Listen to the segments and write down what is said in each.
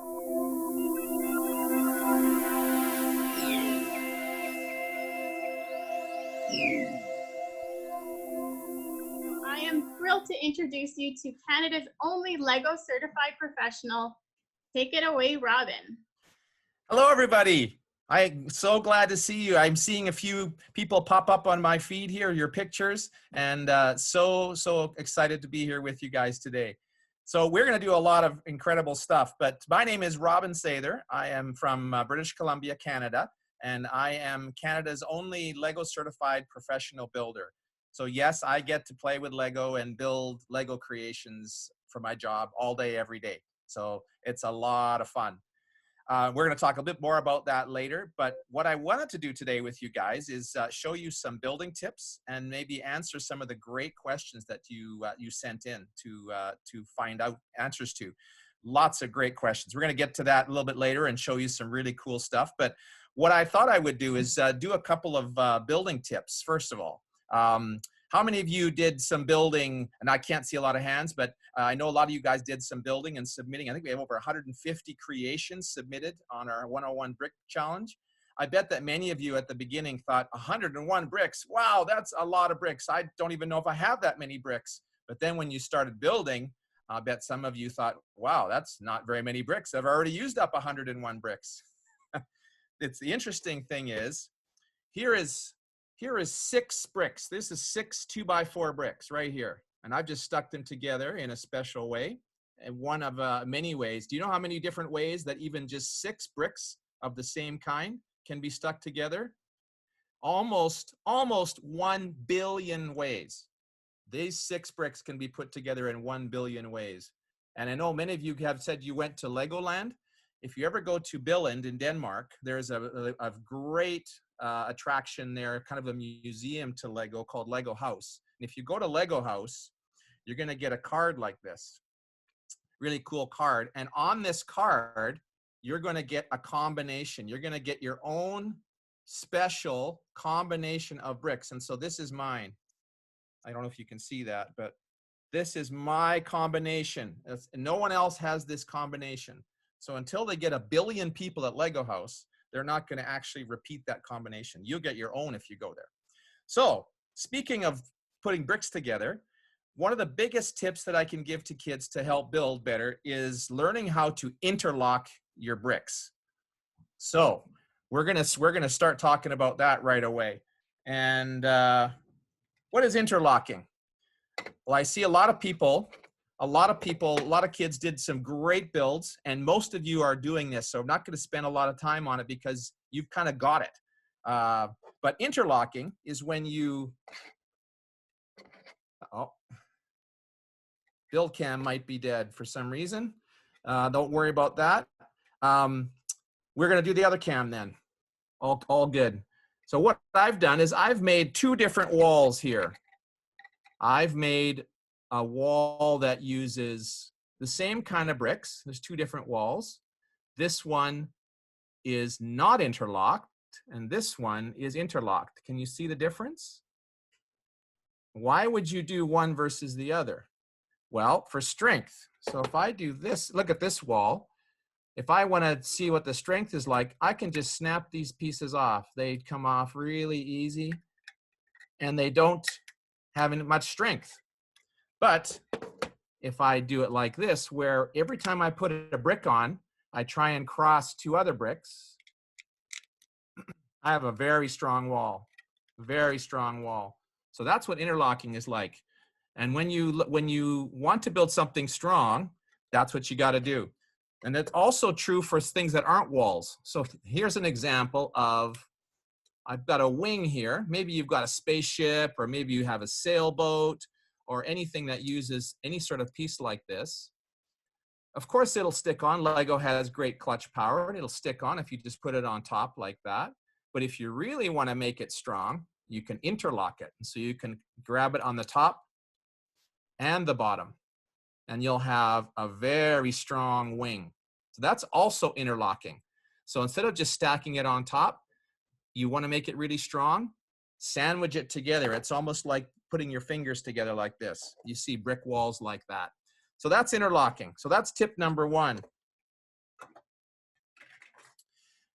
I am thrilled to introduce you to Canada's only Lego certified professional. Take it away, Robin. Hello, everybody. I'm so glad to see you. I'm seeing a few people pop up on my feed here, your pictures, and so excited to be here with you guys today. So we're going to do a lot of incredible stuff, but my name is Robin Sather. I am from British Columbia, Canada, and I am Canada's only Lego certified professional builder. So yes, I get to play with Lego and build Lego creations for my job all day, every day. So it's a lot of fun. We're going to talk a bit more about that later, but what I wanted to do today with you guys is show you some building tips and maybe answer some of the great questions that you sent in to find out answers to. Lots of great questions. We're going to get to that a little bit later and show you some really cool stuff. But what I thought I would do is do a couple of building tips, first of all. How many of you did some building, and I can't see a lot of hands, but I know a lot of you guys did some building and submitting. I think we have over 150 creations submitted on our 101 Brick Challenge. I bet that many of you at the beginning thought 101 bricks, wow, that's a lot of bricks. I don't even know if I have that many bricks. But then when you started building, I bet some of you thought, wow, that's not very many bricks. I've already used up 101 bricks. It's the interesting thing is, here is 6 bricks. This is 6 2x4 bricks right here. And I've just stuck them together in a special way, and one of many ways. Do you know how many different ways that even just 6 bricks of the same kind can be stuck together? Almost 1 billion ways. These 6 bricks can be put together in 1 billion ways. And I know many of you have said you went to Legoland. If you ever go to Billund in Denmark, there's a great attraction there, kind of a museum to Lego called Lego House. And if you go to Lego House, you're going to get a card like this. Really cool card. And on this card, you're going to get a combination. You're going to get your own special combination of bricks. And so this is mine. I don't know if you can see that, but this is my combination. No one else has this combination. So until they get 1 billion people at Lego House, they're not going to actually repeat that combination. You'll get your own if you go there. So speaking of putting bricks together, one of the biggest tips that I can give to kids to help build better is learning how to interlock your bricks. So we're gonna start talking about that right away. And what is interlocking? Well, I see a lot of kids did some great builds, and most of you are doing this. So I'm not going to spend a lot of time on it because you've kind of got it. But interlocking is when you, build cam might be dead for some reason. Don't worry about that. We're going to do the other cam then. All good. So what I've done is I've made 2 different walls here. I've made a wall that uses the same kind of bricks. There's 2 different walls. This one is not interlocked, and this one is interlocked. Can you see the difference? Why would you do one versus the other? Well, for strength. So if I do this, look at this wall. If I want to see what the strength is like, I can just snap these pieces off. They come off really easy, and they don't have much strength. But if I do it like this, where every time I put a brick on, I try and cross 2 other bricks, I have a very strong wall, very strong wall. So that's what interlocking is like. And when you want to build something strong, that's what you got to do. And that's also true for things that aren't walls. So here's an example of, I've got a wing here. Maybe you've got a spaceship, or maybe you have a sailboat, or anything that uses any sort of piece like this. Of course, it'll stick on. Lego has great clutch power, and it'll stick on if you just put it on top like that. But if you really want to make it strong, you can interlock it. So you can grab it on the top and the bottom, and you'll have a very strong wing. So that's also interlocking. So instead of just stacking it on top, you want to make it really strong, sandwich it together. It's almost like putting your fingers together like this. You see brick walls like that. So that's interlocking. So that's tip number 1.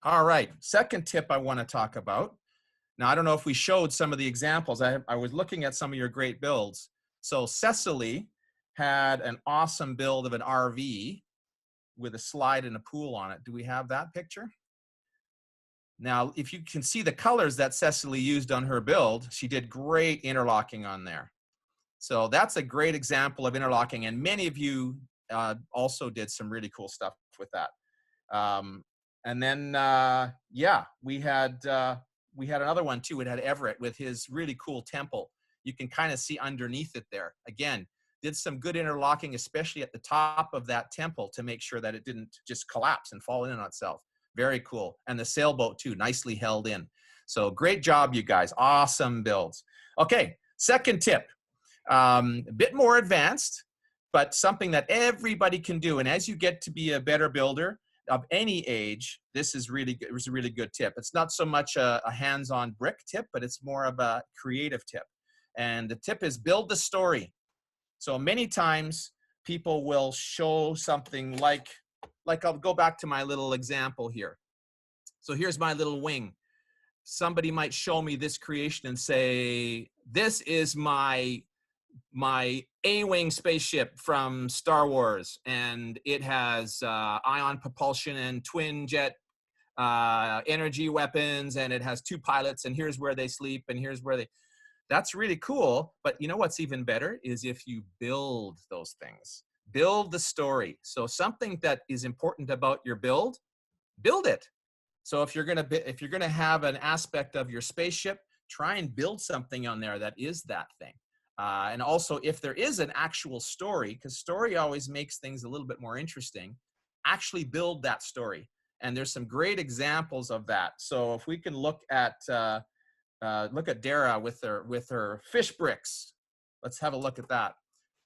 All right, second tip I want to talk about. Now, I don't know if we showed some of the examples. I was looking at some of your great builds. So Cecily had an awesome build of an RV with a slide and a pool on it. Do we have that picture? Now, if you can see the colors that Cecily used on her build, she did great interlocking on there. So that's a great example of interlocking, and many of you also did some really cool stuff with that. And then, yeah, we had another one too. It had Everett with his really cool temple. You can kind of see underneath it there. Again, did some good interlocking, especially at the top of that temple to make sure that it didn't just collapse and fall in on itself. Very cool. And the sailboat too, nicely held in. So great job, you guys. Awesome builds. Okay, second tip. A bit more advanced, but something that everybody can do. And as you get to be a better builder of any age, this is really good. It was a really good tip. It's not so much a hands-on brick tip, but it's more of a creative tip. And the tip is build the story. So many times people will show something like I'll go back to my little example here. So here's my little wing. Somebody might show me this creation and say, this is my A-wing spaceship from Star Wars, and it has ion propulsion and twin jet energy weapons, and it has 2 pilots, and here's where they sleep, and here's where they. That's really cool, but you know what's even better is if you build those things. Build the story. So something that is important about your build it. So if you're gonna have an aspect of your spaceship, try and build something on there that is that thing. And also, if there is an actual story, because story always makes things a little bit more interesting, actually build that story. And there's some great examples of that. So if we can look at Dara with her fish bricks. Let's have a look at that.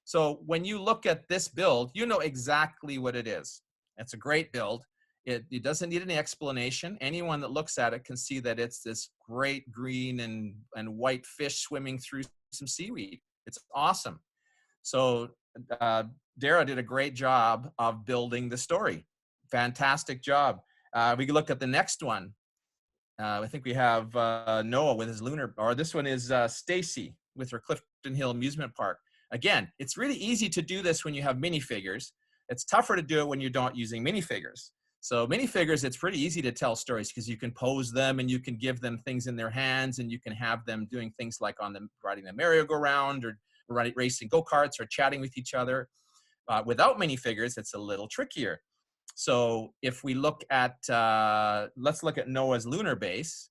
So when you look at this build, you know exactly what it is. It's a great build. It doesn't need any explanation. Anyone that looks at it can see that it's this great green and white fish swimming through some seaweed. It's awesome. So Dara did a great job of building the story. Fantastic job. We can look at the next one. I think we have Noah with his lunar, or this one is Stacy with her Clifton Hill Amusement Park. Again, it's really easy to do this when you have minifigures. It's tougher to do it when you're not using minifigures. So minifigures, it's pretty easy to tell stories because you can pose them and you can give them things in their hands, and you can have them doing things like riding the merry-go-round or racing go-karts or chatting with each other. Without minifigures, it's a little trickier. So if we look at, let's look at Noah's lunar base.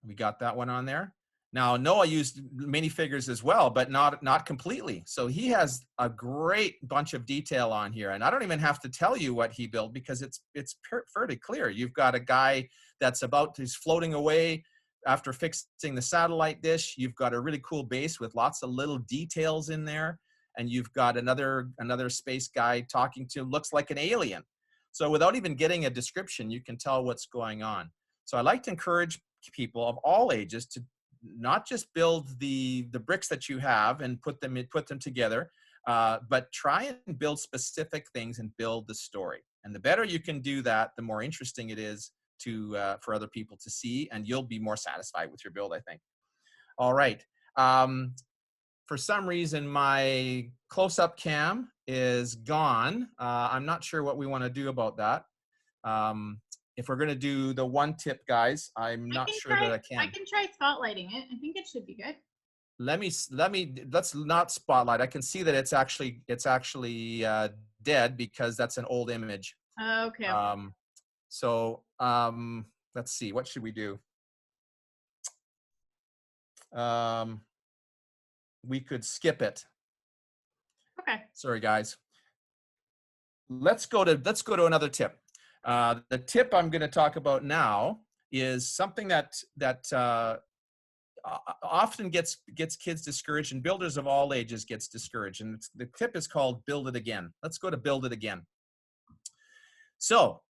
We got that one on there. Now, Noah used minifigures as well, but not completely. So he has a great bunch of detail on here. And I don't even have to tell you what he built because it's fairly clear. You've got a guy he's floating away after fixing the satellite dish. You've got a really cool base with lots of little details in there. And you've got another space guy talking to, looks like an alien. So without even getting a description, you can tell what's going on. So I like to encourage people of all ages to not just build the bricks that you have and put them together, but try and build specific things and build the story. And the better you can do that, the more interesting it is for other people to see, and you'll be more satisfied with your build, I think. All right. For some reason, my close-up cam is gone. I'm not sure what we want to do about that. If we're going to do the one tip, guys, I'm not sure that I can. I can try spotlighting it. I think it should be good. Let's not spotlight. I can see that it's actually dead because that's an old image. Okay. Let's see. What should we do? We could skip it. Okay. Sorry, guys. Let's go to another tip. The tip I'm going to talk about now is something that often gets kids discouraged, and builders of all ages gets discouraged. And the tip is called build it again. Let's go to build it again. So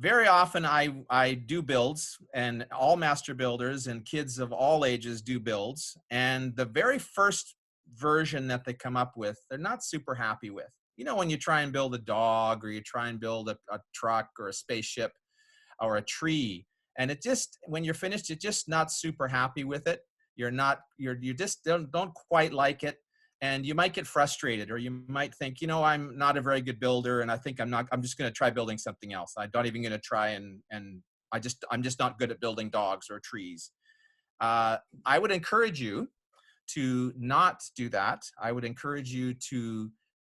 very often I do builds, and all master builders and kids of all ages do builds. And the very first version that they come up with, they're not super happy with. You know, when you try and build a dog, or you try and build a truck or a spaceship or a tree, and it just, when you're finished, you're just not super happy with it. You just don't quite like it. And you might get frustrated, or you might think, you know, I'm not a very good builder, and I think I'm just going to try building something else. I'm not even going to try, and I'm just not good at building dogs or trees. I would encourage you to not do that. I would encourage you to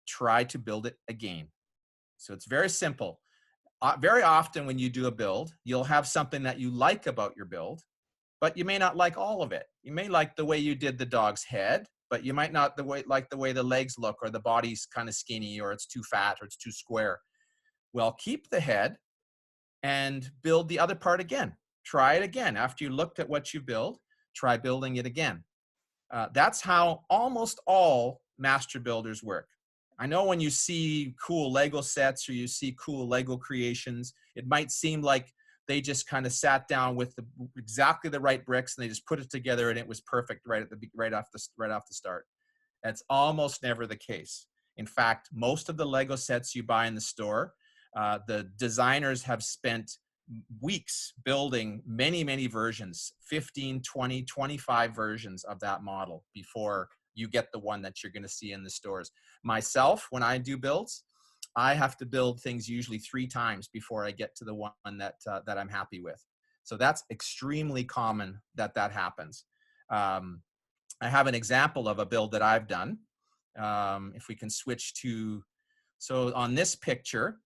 try to build it again. So it's very simple. Very often when you do a build, you'll have something that you like about your build, but you may not like all of it. You may like the way you did the dog's head, but you might not like the way the legs look, or the body's kind of skinny, or it's too fat, or it's too square. Well, keep the head and build the other part again. Try it again. After you looked at what you build, try building it again. That's how almost all master builders work. I know when you see cool Lego sets, or you see cool Lego creations, it might seem like they just kind of sat down with exactly the right bricks, and they just put it together and it was perfect right off the start. That's almost never the case. In fact, most of the Lego sets you buy in the store, the designers have spent weeks building many versions, 15, 20, 25 versions of that model before you get the one that you're going to see in the stores. Myself, when I do builds, I have to build things usually 3 times before I get to the one that I'm happy with. So that's extremely common that happens. I have an example of a build that I've done. If we can switch to, so on this picture,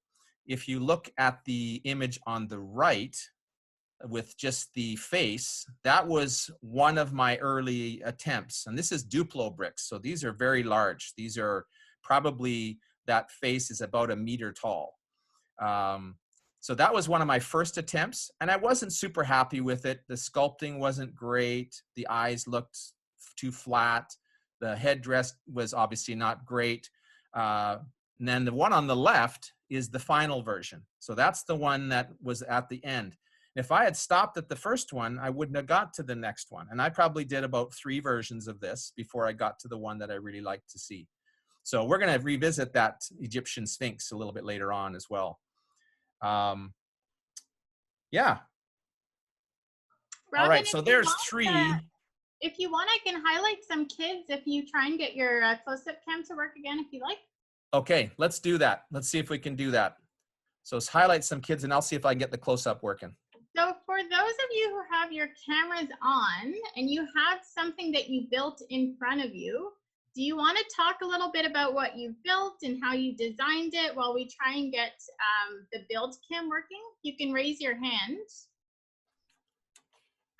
if you look at the image on the right with just the face, that was one of my early attempts. And this is Duplo bricks. So these are very large. These are probably, that face is about 1 meter tall. So that was one of my first attempts, and I wasn't super happy with it. The sculpting wasn't great. The eyes looked too flat. The headdress was obviously not great. And then the one on the left is the final version. So that's the one that was at the end. If I had stopped at the first one, I wouldn't have got to the next one. And I probably did about 3 versions of this before I got to the one that I really liked to see. So we're going to revisit that Egyptian Sphinx a little bit later on as well. Yeah. Robin, all right, so there's 3. If you want, I can highlight some kids if you try and get your close-up cam to work again, if you like. Okay, let's do that. Let's see if we can do that. So let's highlight some kids, and I'll see if I can get the close-up working. So for those of you who have your cameras on and you have something that you built in front of you, do you want to talk a little bit about what you built and how you designed it while we try and get the build cam working? You can raise your hand.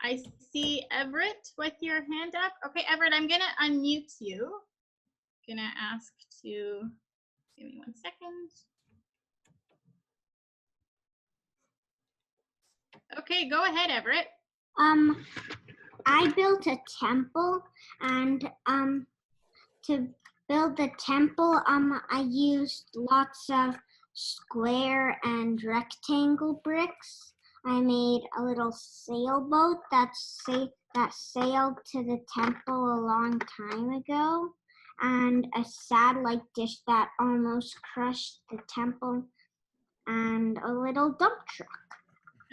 I see Everett with your hand up. Okay, Everett, I'm going to unmute you. I'm going to ask to, give me 1 second. Okay, go ahead, Everett. I built a temple, and to build the temple, I used lots of square and rectangle bricks. I made a little sailboat that sailed to the temple a long time ago, and a satellite dish that almost crushed the temple, and a little dump truck.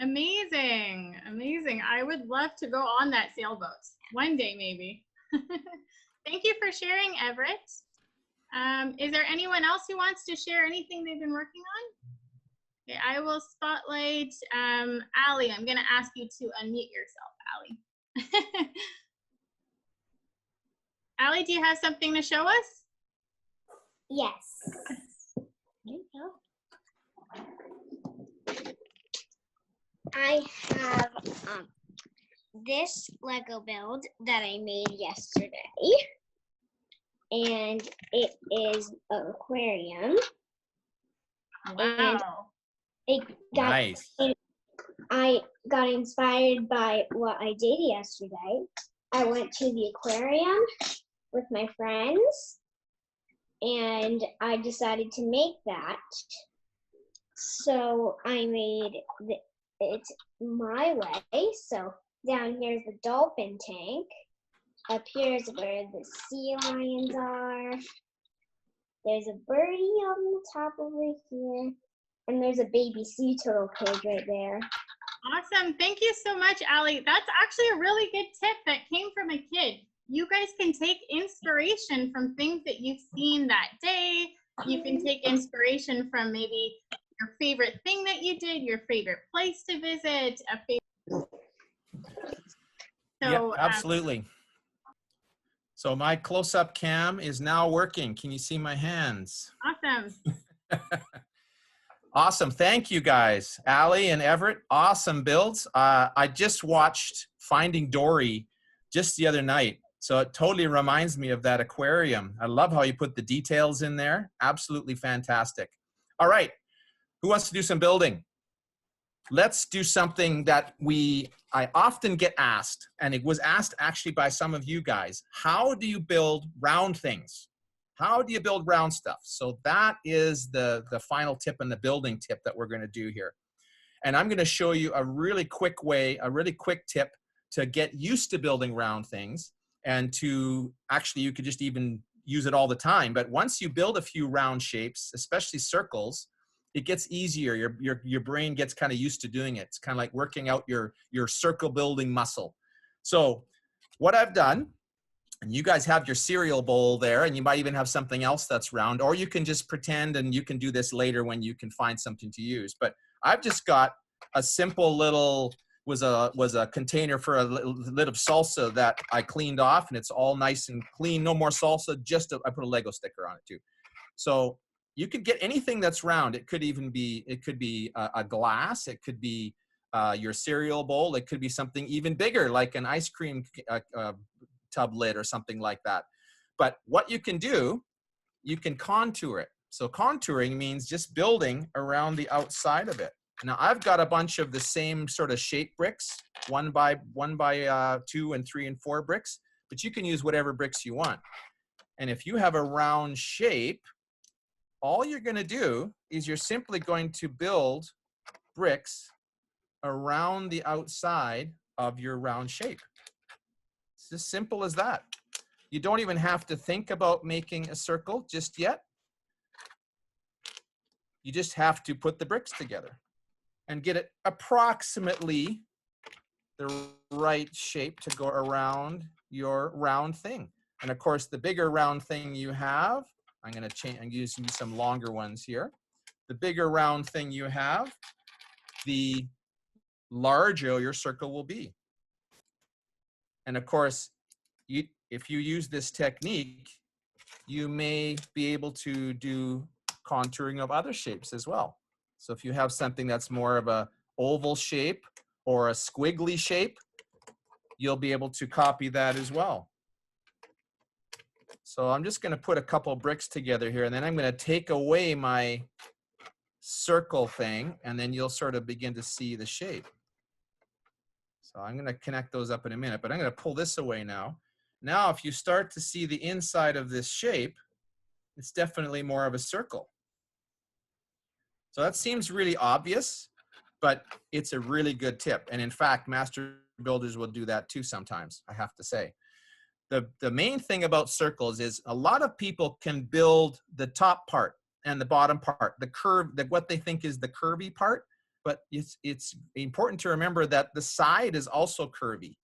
Amazing, amazing. I would love to go on that sailboat one day, maybe. Thank you for sharing, Everett. Is there anyone else who wants to share anything they've been working on? Okay, I will spotlight Allie. I'm going to ask you to unmute yourself, Allie. Allie, do you have something to show us? Yes. There you go. I have this Lego build that I made yesterday, and it is an aquarium. Wow. And Nice. I got inspired by what I did yesterday. I went to the aquarium with my friends, and I decided to make that. So I made it my way. So down here is the dolphin tank. Up here is where the sea lions are. There's a birdie on the top over here, and there's a baby sea turtle cage right there. Awesome. Thank you so much, Allie. That's actually a really good tip that came from a kid. You guys can take inspiration from things that you've seen that day. You can take inspiration from maybe your favorite thing that you did, your favorite place to visit, a favorite. So, yeah, absolutely. So my close-up cam is now working. Can you see my hands? Awesome. Awesome. Thank you, guys. Allie and Everett, awesome builds. I just watched Finding Dory just the other night. So it totally reminds me of that aquarium. I love how you put the details in there. Absolutely fantastic. All right. Who wants to do some building? Let's do something that I often get asked, and it was asked actually by some of you guys. How do you build round things? How do you build round stuff? So that is the final tip and the building tip that we're going to do here. And I'm going to show you a really quick way, a really quick tip to get used to building round things, and to actually, you could just even use it all the time. But once you build a few round shapes, especially circles, it gets easier. Your brain gets kind of used to doing it. It's kind of like working out your circle building muscle. So what I've done, and you guys have your cereal bowl there, and you might even have something else that's round, or you can just pretend, and you can do this later when you can find something to use. But I've just got a simple little, was a container for a lid of salsa that I cleaned off, and it's all nice and clean. No more salsa, I put a Lego sticker on it too. So you could get anything that's round. It could be a glass. It could be your cereal bowl. It could be something even bigger, like an ice cream tub lid or something like that. But what you can do, you can contour it. So contouring means just building around the outside of it. Now I've got a bunch of the same sort of shape bricks, 1 by 2 and 3 and 4 bricks, but you can use whatever bricks you want. And if you have a round shape, all you're going to do is you're simply going to build bricks around the outside of your round shape. It's as simple as that. You don't even have to think about making a circle just yet. You just have to put the bricks together and get it approximately the right shape to go around your round thing. And of course, the bigger round thing you have, I'm going to change, I'm using some longer ones here. The bigger round thing you have, the larger your circle will be. And of course, if you use this technique, you may be able to do contouring of other shapes as well. So if you have something that's more of a oval shape or a squiggly shape, you'll be able to copy that as well. So I'm just going to put a couple bricks together here, and then I'm going to take away my circle thing, and then you'll sort of begin to see the shape. So I'm going to connect those up in a minute, but I'm going to pull this away now. Now, if you start to see the inside of this shape, it's definitely more of a circle. So that seems really obvious, but it's a really good tip. And in fact, master builders will do that too sometimes, I have to say. The main thing about circles is a lot of people can build the top part and the bottom part, the curve, what they think is the curvy part, but it's important to remember that the side is also curvy.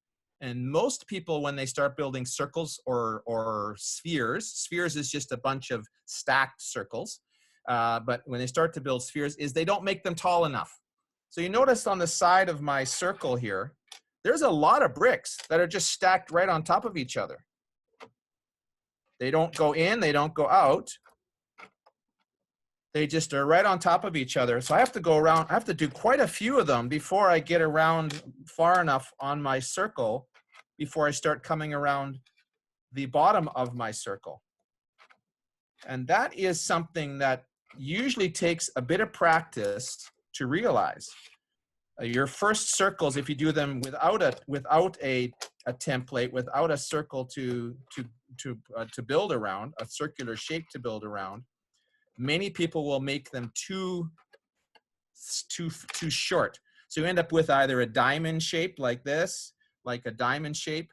And most people, when they start building circles or spheres is just a bunch of stacked circles. But when they start to build spheres, they don't make them tall enough. So you notice on the side of my circle here, there's a lot of bricks that are just stacked right on top of each other. They don't go in, they don't go out. They just are right on top of each other. So I have to go around, I have to do quite a few of them before I get around far enough on my circle before I start coming around the bottom of my circle. And that is something that usually takes a bit of practice to realize. Your first circles, if you do them without a template, without a circle to build around, a circular shape to build around, many people will make them too short. So you end up with either a diamond shape like this, like a diamond shape,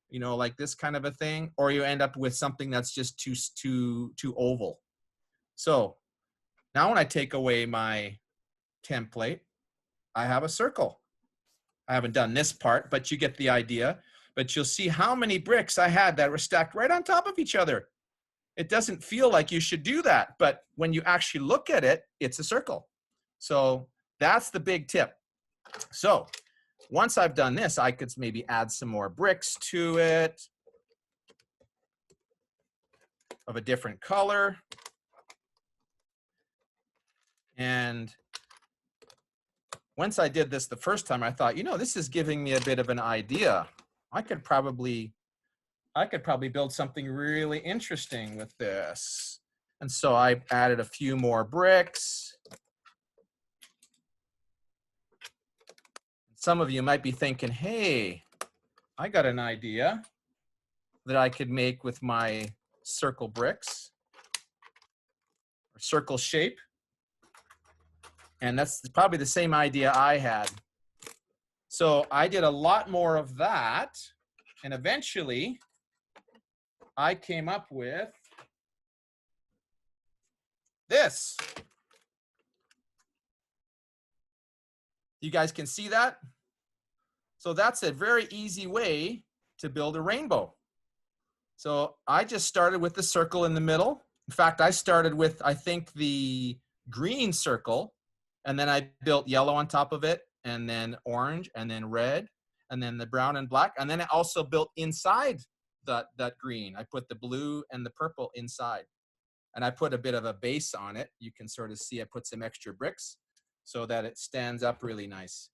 you know, like this kind of a thing, or you end up with something that's just too oval. So now when I take away my template, I have a circle. I haven't done this part, but you get the idea. But you'll see how many bricks I had that were stacked right on top of each other. It doesn't feel like you should do that, but when you actually look at it, it's a circle. So that's the big tip. So once I've done this, I could maybe add some more bricks to it of a different color. And once I did this the first time, I thought, you know, this is giving me a bit of an idea. I could probably build something really interesting with this. And so I added a few more bricks. Some of you might be thinking, hey, I got an idea that I could make with my circle bricks, or circle shape. And that's probably the same idea I had. So I did a lot more of that. And eventually I came up with this. You guys can see that? So that's a very easy way to build a rainbow. So I just started with the circle in the middle. In fact, I started with, I think, the green circle, and then I built yellow on top of it, and then orange, and then red, and then the brown and black. And then I also built inside that green. I put the blue and the purple inside. And I put a bit of a base on it. You can sort of see I put some extra bricks so that it stands up really nice.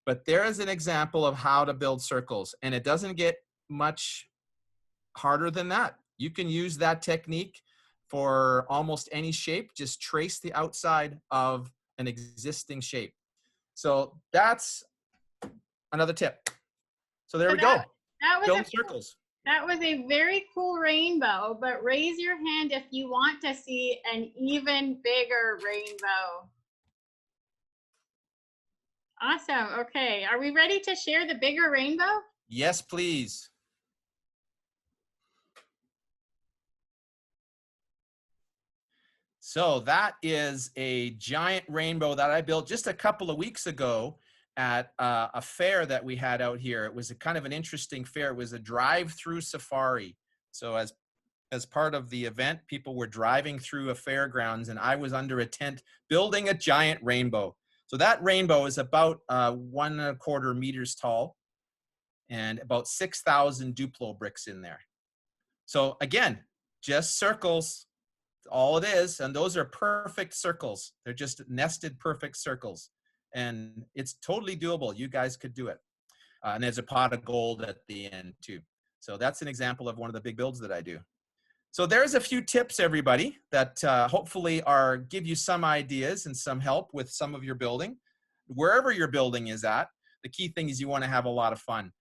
But there is an example of how to build circles, and it doesn't get much harder than that. You can use that technique for almost any shape. Just trace the outside of an existing shape. So that's another tip. So there we go. Build circles. That was a very cool rainbow, but raise your hand if you want to see an even bigger rainbow. Awesome. Okay. Are we ready to share the bigger rainbow? Yes, please. So that is a giant rainbow that I built just a couple of weeks ago at a fair that we had out here. It was a kind of an interesting fair. It was a drive-through safari. So as part of the event, people were driving through a fairgrounds, and I was under a tent building a giant rainbow. So that rainbow is about 1¼ meters tall and about 6,000 Duplo bricks in there. So again, just circles, all it is. And those are perfect circles. They're just nested perfect circles. And it's totally doable. You guys could do it. And there's a pot of gold at the end too. So that's an example of one of the big builds that I do. So there's a few tips, everybody, that hopefully give you some ideas and some help with some of your building. Wherever your building is at, the key thing is you want to have a lot of fun.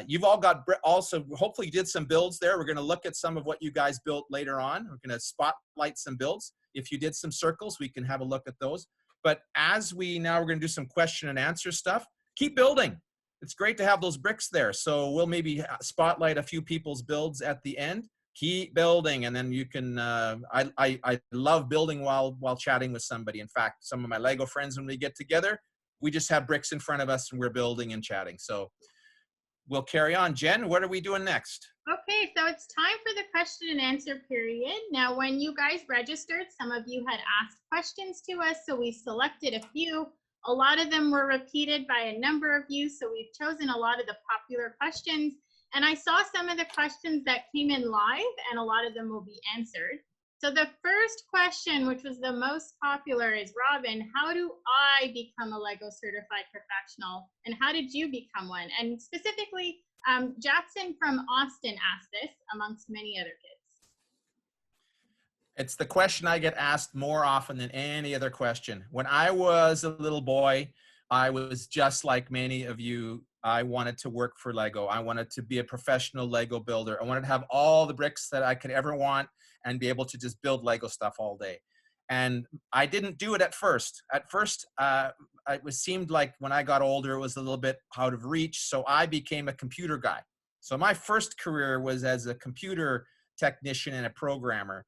You've all got, also, hopefully you did some builds there. We're going to look at some of what you guys built later on. We're going to spotlight some builds. If you did some circles, we can have a look at those. But we're going to do some question and answer stuff. Keep building. It's great to have those bricks there. So we'll maybe spotlight a few people's builds at the end. Keep building, and then you can, I love building while chatting with somebody. In fact, some of my Lego friends, when we get together, we just have bricks in front of us and we're building and chatting. So we'll carry on. Jen, what are we doing next? Okay, so it's time for the question and answer period. Now, when you guys registered, some of you had asked questions to us, so we selected a few. A lot of them were repeated by a number of you, so we've chosen a lot of the popular questions. And I saw some of the questions that came in live, and a lot of them will be answered. So the first question, which was the most popular, is, Robin, how do I become a Lego certified professional? And how did you become one? And specifically, Jackson from Austin asked this, amongst many other kids. It's the question I get asked more often than any other question. When I was a little boy, I was just like many of you. I wanted to work for Lego. I wanted to be a professional Lego builder. I wanted to have all the bricks that I could ever want and be able to just build Lego stuff all day. And I didn't do it at first. At first, it seemed like when I got older, it was a little bit out of reach. So I became a computer guy. So my first career was as a computer technician and a programmer.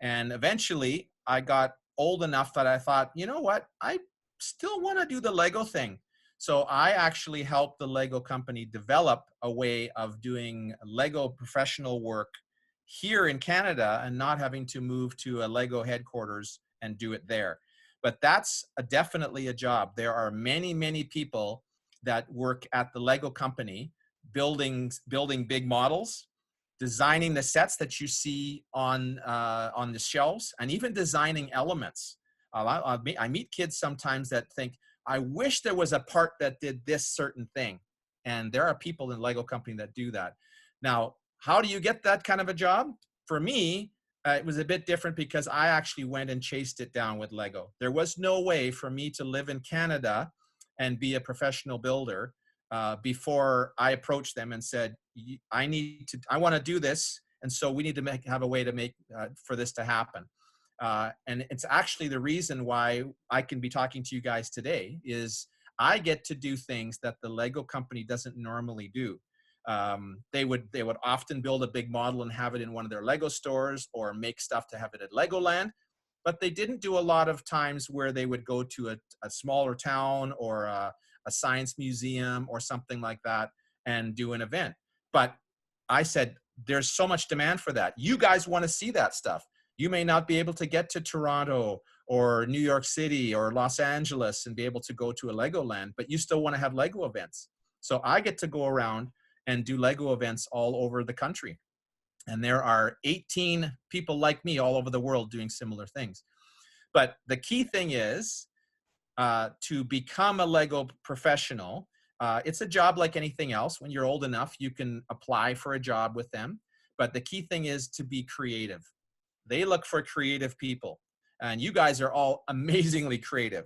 And eventually, I got old enough that I thought, you know what, I still want to do the Lego thing. So I actually helped the Lego company develop a way of doing Lego professional work here in Canada and not having to move to a Lego headquarters and do it there. But that's definitely a job. There are many, many people that work at the Lego company building big models, designing the sets that you see on the shelves, and even designing elements. I meet kids sometimes that think, I wish there was a part that did this certain thing. And there are people in Lego company that do that. Now, how do you get that kind of a job? For me, it was a bit different because I actually went and chased it down with Lego. There was no way for me to live in Canada and be a professional builder before I approached them and said, I want to do this. And so we need to have a way to make for this to happen. And it's actually the reason why I can be talking to you guys today is I get to do things that the Lego company doesn't normally do. They would often build a big model and have it in one of their Lego stores or make stuff to have it at Legoland. But they didn't do a lot of times where they would go to a smaller town or a science museum or something like that and do an event. But I said, there's so much demand for that. You guys want to see that stuff. You may not be able to get to Toronto or New York City or Los Angeles and be able to go to a Legoland, but you still want to have Lego events. So I get to go around and do Lego events all over the country. And there are 18 people like me all over the world doing similar things. But the key thing is to become a Lego professional. It's a job like anything else. When you're old enough, you can apply for a job with them. But the key thing is to be creative. They look for creative people. And you guys are all amazingly creative.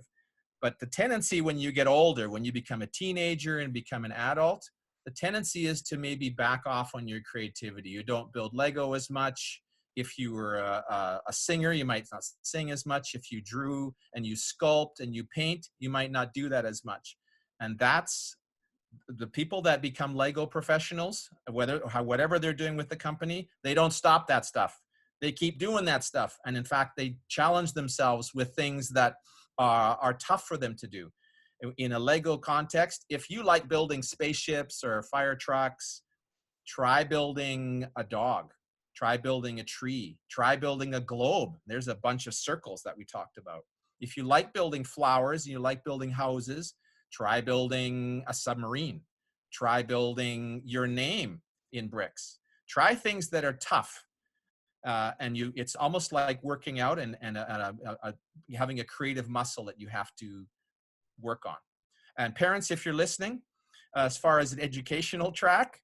But the tendency when you get older, when you become a teenager and become an adult, the tendency is to maybe back off on your creativity. You don't build Lego as much. If you were a singer, you might not sing as much. If you drew and you sculpt and you paint, you might not do that as much. And that's the people that become Lego professionals, whatever they're doing with the company, they don't stop that stuff. They keep doing that stuff. And in fact, they challenge themselves with things that are tough for them to do. In a Lego context, if you like building spaceships or fire trucks, try building a dog, try building a tree, try building a globe. There's a bunch of circles that we talked about. If you like building flowers and you like building houses, try building a submarine, try building your name in bricks, try things that are tough. It's almost like working out and having a creative muscle that you have to work on. And parents, if you're listening, as far as an educational track,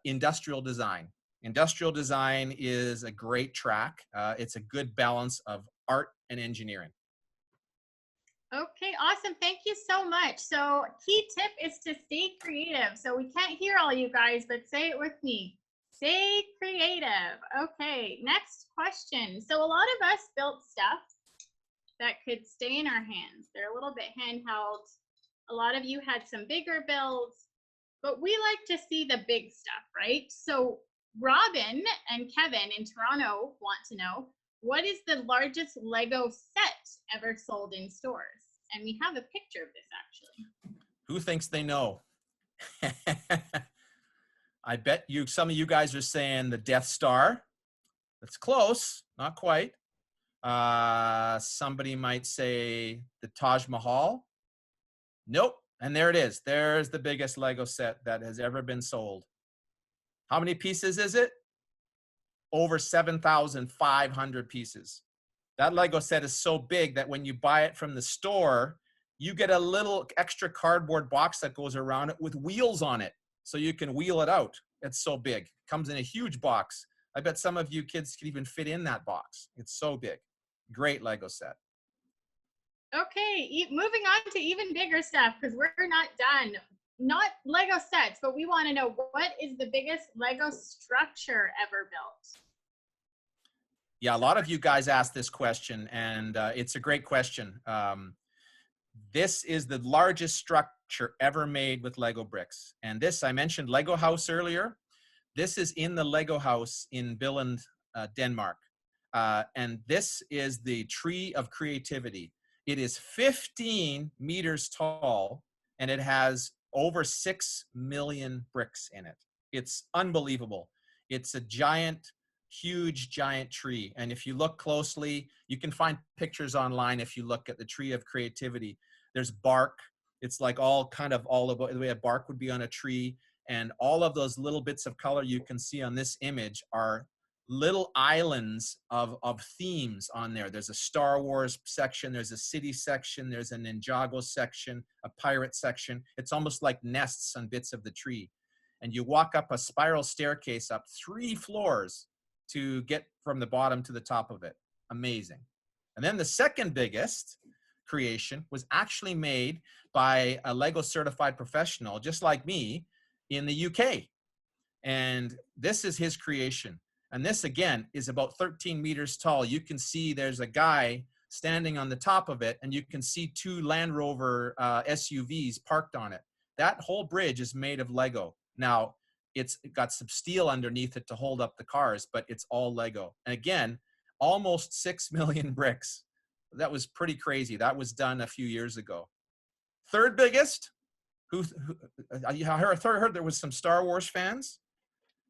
industrial design. Industrial design is a great track. It's a good balance of art and engineering. Okay, awesome. Thank you so much. So key tip is to stay creative. So we can't hear all you guys, but say it with me. Stay creative. Okay, next question. So a lot of us built stuff that could stay in our hands. They're a little bit handheld. A lot of you had some bigger builds, but we like to see the big stuff, right? So Robin and Kevin in Toronto want to know, what is the largest Lego set ever sold in stores? And we have a picture of this actually. Who thinks they know? I bet some of you guys are saying the Death Star. That's close, not quite. Somebody might say the Taj Mahal. Nope. And there it is. There's the biggest Lego set that has ever been sold. How many pieces is it? Over 7,500 pieces. That Lego set is so big that when you buy it from the store, you get a little extra cardboard box that goes around it with wheels on it, so you can wheel it out. It's so big. Comes in a huge box. I bet some of you kids can even fit in that box. It's so big. Great Lego set. Okay, moving on to even bigger stuff, because we're not done. Not Lego sets, but we want to know, what is the biggest Lego structure ever built? Yeah, a lot of you guys asked this question, and it's a great question. This is the largest structure ever made with Lego bricks. And this, I mentioned Lego house earlier. This is in the Lego house in Billund, Denmark. And this is the Tree of Creativity. It is 15 meters tall, and it has over 6 million bricks in it. It's unbelievable. It's a giant, huge, giant tree. And if you look closely, you can find pictures online if you look at the Tree of Creativity. There's bark. It's like all about the way a bark would be on a tree. And all of those little bits of color you can see on this image are little islands of themes on there. There's a Star Wars section, there's a city section, there's a Ninjago section, a pirate section. It's almost like nests on bits of the tree. And you walk up a spiral staircase up 3 floors to get from the bottom to the top of it. Amazing. And then the second biggest creation was actually made by a Lego certified professional, just like me, in the UK. And this is his creation. And this, again, is about 13 meters tall. You can see there's a guy standing on the top of it, and you can see 2 Land Rover SUVs parked on it. That whole bridge is made of Lego. Now, it's got some steel underneath it to hold up the cars, but it's all Lego. And again, almost 6 million bricks. That was pretty crazy. That was done a few years ago. Third biggest, I heard there was some Star Wars fans.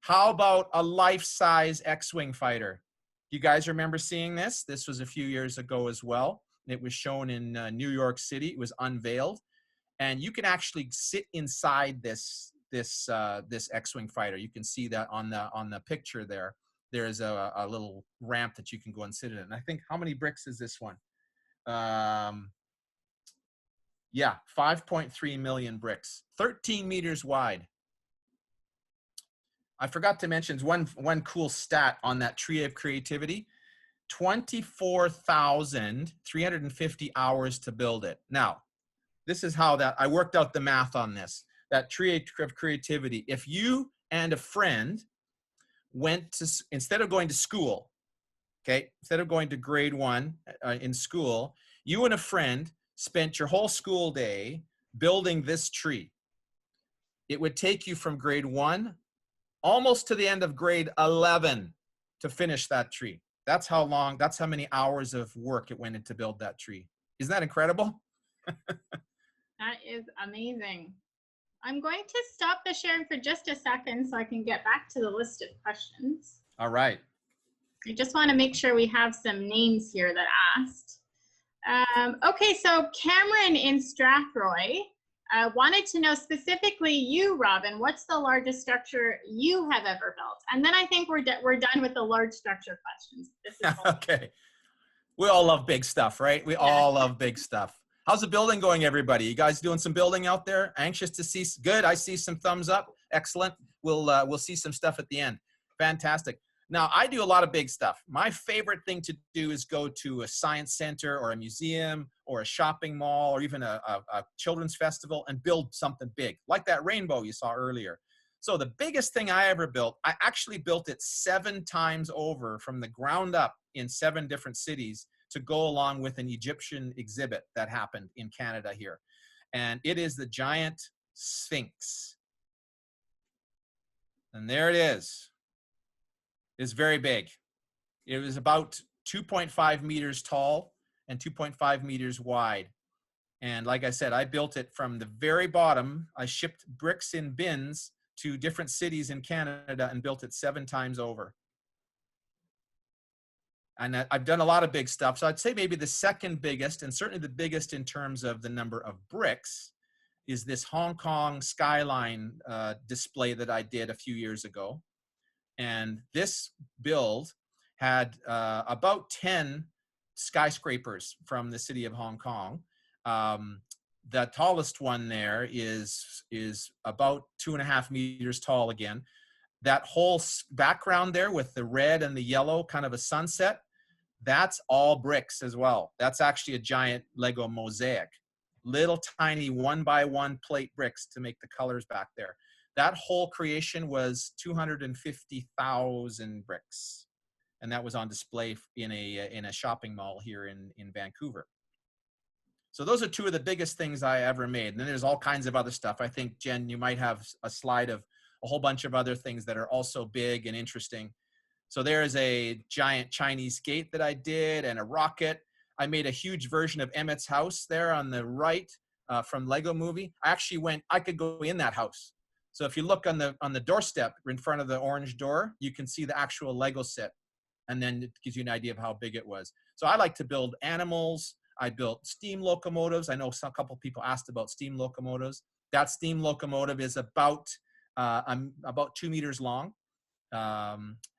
How about a life-size X-Wing fighter? You guys remember seeing this? This was a few years ago as well. It was shown in New York City. It was unveiled. And you can actually sit inside this X-Wing fighter. You can see that on the picture there. There's a little ramp that you can go and sit in. And I think, how many bricks is this one? Yeah, 5.3 million bricks, 13 meters wide. I forgot to mention one cool stat on that Tree of Creativity, 24,350 hours to build it. Now, this is how I worked out the math on this. That Tree of Creativity, if you and a friend went to, instead of going to school, okay, instead of going to grade 1 in school, you and a friend spent your whole school day building this tree. It would take you from grade 1 almost to the end of grade 11 to finish that tree. That's how many hours of work it went into to build that tree. Isn't that incredible? That is amazing. I'm going to stop the sharing for just a second so I can get back to the list of questions. All right. I just want to make sure we have some names here that asked. Okay, so Cameron in Strathroy wanted to know specifically you, Robin, what's the largest structure you have ever built? And then I think we're done with the large structure questions. This is okay. We all love big stuff, right? We all love big stuff. How's the building going, everybody? You guys doing some building out there? Anxious to see? Good. I see some thumbs up. Excellent. We'll see some stuff at the end. Fantastic. Now, I do a lot of big stuff. My favorite thing to do is go to a science center or a museum or a shopping mall or even a children's festival and build something big, like that rainbow you saw earlier. So the biggest thing I ever built, I actually built it 7 times over from the ground up in 7 different cities to go along with an Egyptian exhibit that happened in Canada here. And it is the giant Sphinx. And there it is. It's very big. It was about 2.5 meters tall and 2.5 meters wide. And like I said, I built it from the very bottom. I shipped bricks in bins to different cities in Canada and built it 7 times over. And I've done a lot of big stuff. So I'd say maybe the second biggest, and certainly the biggest in terms of the number of bricks, is this Hong Kong skyline display that I did a few years ago. And this build had about 10 skyscrapers from the city of Hong Kong. The tallest one there is about 2.5 meters tall again. That whole background there with the red and the yellow, kind of a sunset, that's all bricks as well. That's actually a giant Lego mosaic. Little tiny 1x1 plate bricks to make the colors back there. That whole creation was 250,000 bricks. And that was on display in a shopping mall here in Vancouver. So those are 2 of the biggest things I ever made. And then there's all kinds of other stuff. I think, Jen, you might have a slide of a whole bunch of other things that are also big and interesting. So there's a giant Chinese gate that I did and a rocket. I made a huge version of Emmett's house there on the right from Lego Movie. I could go in that house. So if you look on the doorstep in front of the orange door, you can see the actual Lego set. And then it gives you an idea of how big it was. So I like to build animals. I built steam locomotives. I know a couple people asked about steam locomotives. That steam locomotive is about 2 meters long.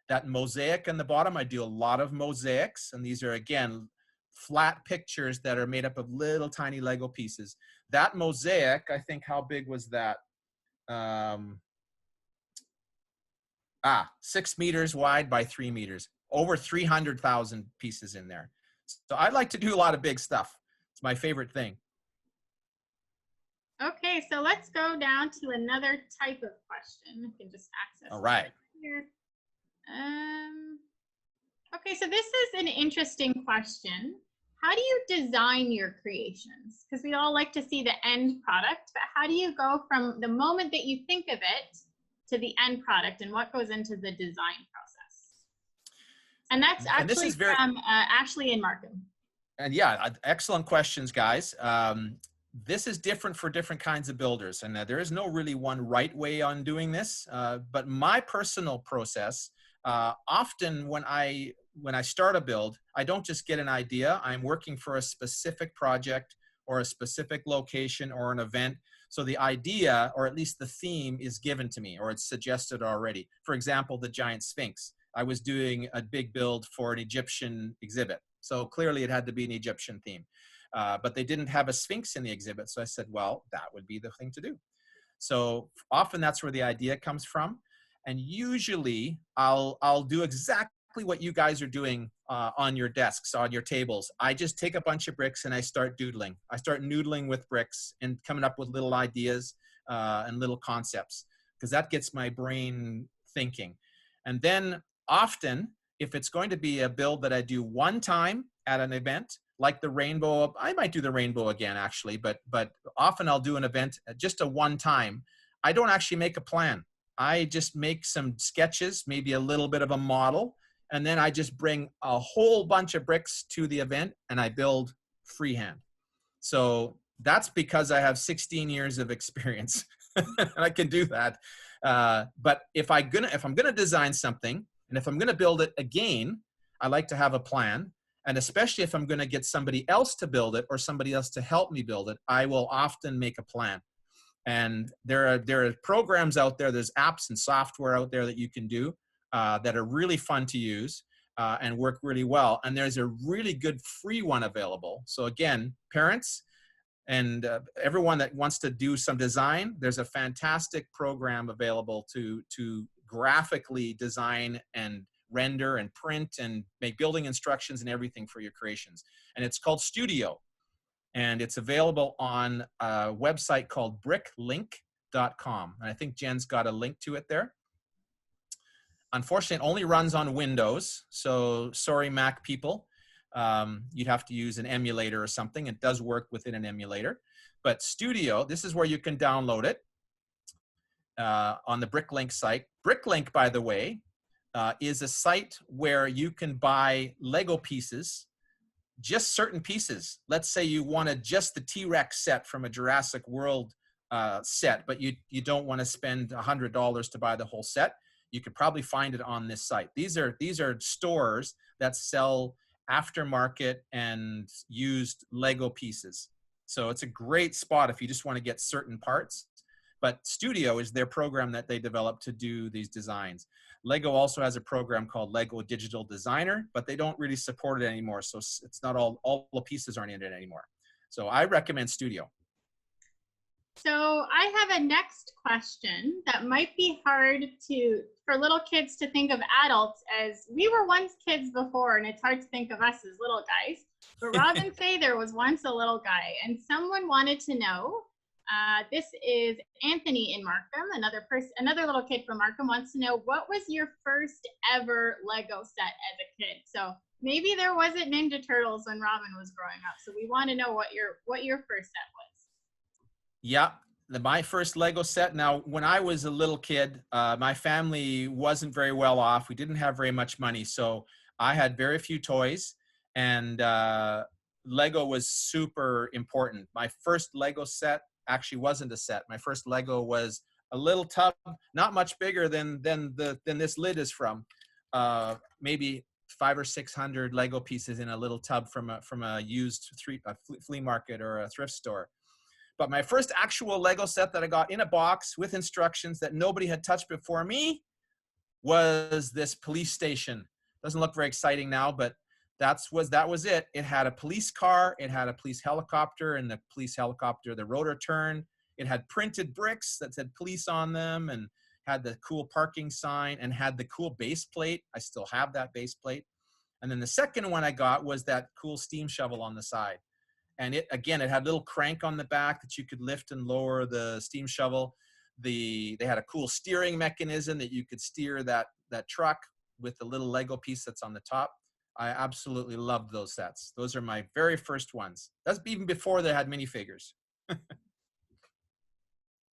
That mosaic on the bottom, I do a lot of mosaics. And these are, again, flat pictures that are made up of little tiny Lego pieces. That mosaic, I think, how big was that? 6 meters wide by 3 meters. Over 300,000 pieces in there. So I like to do a lot of big stuff. It's my favorite thing. Okay, so let's go down to another type of question. You can just access All right. here. Okay, so this is an interesting question. How do you design your creations? Because we all like to see the end product, but how do you go from the moment that you think of it to the end product, and what goes into the design process? And that's actually from Ashley and Markham. And yeah, excellent questions, guys. This is different for different kinds of builders, and there is no really one right way on doing this. But my personal process, often when I start a build, I don't just get an idea. I'm working for a specific project or a specific location or an event. So the idea, or at least the theme, is given to me, or it's suggested already. For example, the giant Sphinx. I was doing a big build for an Egyptian exhibit. So clearly it had to be an Egyptian theme. But they didn't have a Sphinx in the exhibit. So I said, well, that would be the thing to do. So often that's where the idea comes from. And usually I'll do exactly what you guys are doing on your desks, on your tables. I just take a bunch of bricks and I start doodling. I start noodling with bricks and coming up with little ideas and little concepts, because that gets my brain thinking. And then often, if it's going to be a build that I do one time at an event, like the rainbow, I might do the rainbow again, actually, but often I'll do an event just a one time. I don't actually make a plan. I just make some sketches, maybe a little bit of a model, and then I just bring a whole bunch of bricks to the event and I build freehand. So that's because I have 16 years of experience. I can do that. But if I'm gonna design something, and if I'm gonna build it again, I like to have a plan. And especially if I'm gonna get somebody else to build it or somebody else to help me build it, I will often make a plan. And there are programs out there, there's apps and software out there that you can do that are really fun to use and work really well. And there's a really good free one available. So again, parents and everyone that wants to do some design, there's a fantastic program available to graphically design and render and print and make building instructions and everything for your creations. And it's called Studio. And it's available on a website called bricklink.com. And I think Jen's got a link to it there. Unfortunately, it only runs on Windows. So sorry, Mac people. You'd have to use an emulator or something. It does work within an emulator. But Studio, this is where you can download it on the Bricklink site. Bricklink, by the way, is a site where you can buy Lego pieces, just certain pieces. Let's say you wanted just the T-Rex set from a Jurassic World set, but you don't want to spend $100 to buy the whole set. You could probably find it on this site. These are stores that sell aftermarket and used Lego pieces. So it's a great spot if you just want to get certain parts. But Studio is their program that they developed to do these designs. Lego also has a program called Lego Digital Designer, but they don't really support it anymore. So it's not all the pieces aren't in it anymore. So I recommend Studio. So I have a next question that might be hard for little kids to think of adults, as we were once kids before, and it's hard to think of us as little guys. But Robin Sather was once a little guy, and someone wanted to know, this is Anthony in Markham, another little kid from Markham wants to know, what was your first ever Lego set as a kid? So maybe there wasn't Ninja Turtles when Robin was growing up. So we want to know what your first set was. Yeah, my first Lego set. Now, when I was a little kid, my family wasn't very well off. We didn't have very much money, so I had very few toys, and Lego was super important. My first Lego set actually wasn't a set. My first Lego was a little tub, not much bigger than this lid is from. Maybe 500 or 600 Lego pieces in a little tub from a used flea market or a thrift store. But my first actual Lego set that I got in a box with instructions that nobody had touched before me was this police station. Doesn't look very exciting now, but that was it. It had a police car, it had a police helicopter, and the police helicopter, the rotor turned. It had printed bricks that said police on them, and had the cool parking sign, and had the cool base plate. I still have that base plate. And then the second one I got was that cool steam shovel on the side. And it had a little crank on the back that you could lift and lower the steam shovel. They had a cool steering mechanism that you could steer that truck with the little Lego piece that's on the top. I absolutely loved those sets. Those are my very first ones. That's even before they had minifigures.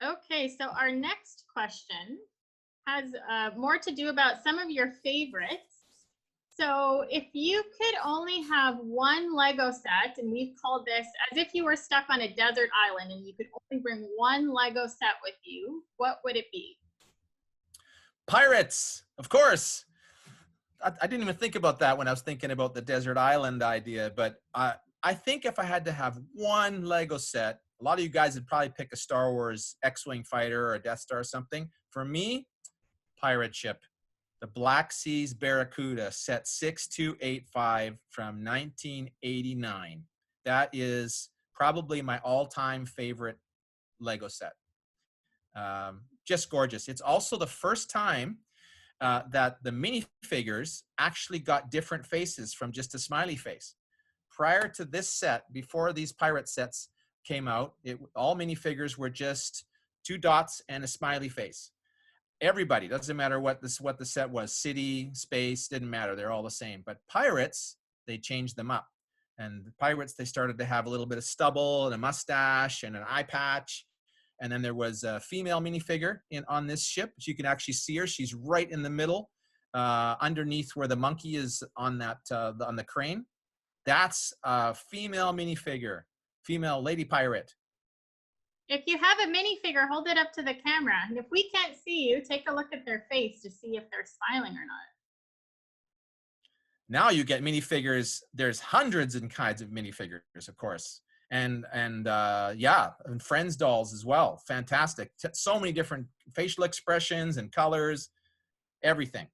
Okay, so our next question has more to do about some of your favorites. So if you could only have one Lego set, and we've called this as if you were stuck on a desert island and you could only bring one Lego set with you, what would it be? Pirates, of course. I didn't even think about that when I was thinking about the desert island idea, but I think if I had to have one Lego set, a lot of you guys would probably pick a Star Wars X-Wing fighter or a Death Star or something. For me, pirate ship. The Black Seas Barracuda, set 6285 from 1989. That is probably my all-time favorite Lego set. Just gorgeous. It's also the first time that the minifigures actually got different faces from just a smiley face. Prior to this set, before these pirate sets came out, all minifigures were just 2 dots and a smiley face. Everybody, doesn't matter what the set was, city, space, didn't matter. They're all the same. But pirates, they changed them up. And the pirates, they started to have a little bit of stubble and a mustache and an eye patch. And then there was a female minifigure on this ship. You can actually see her. She's right in the middle, underneath where the monkey is on the crane. That's a female minifigure, female lady pirate. If you have a minifigure, hold it up to the camera. And if we can't see you, take a look at their face to see if they're smiling or not. Now you get minifigures. There's hundreds and kinds of minifigures, of course. And yeah, and Friends dolls as well. Fantastic. So many different facial expressions and colors, everything.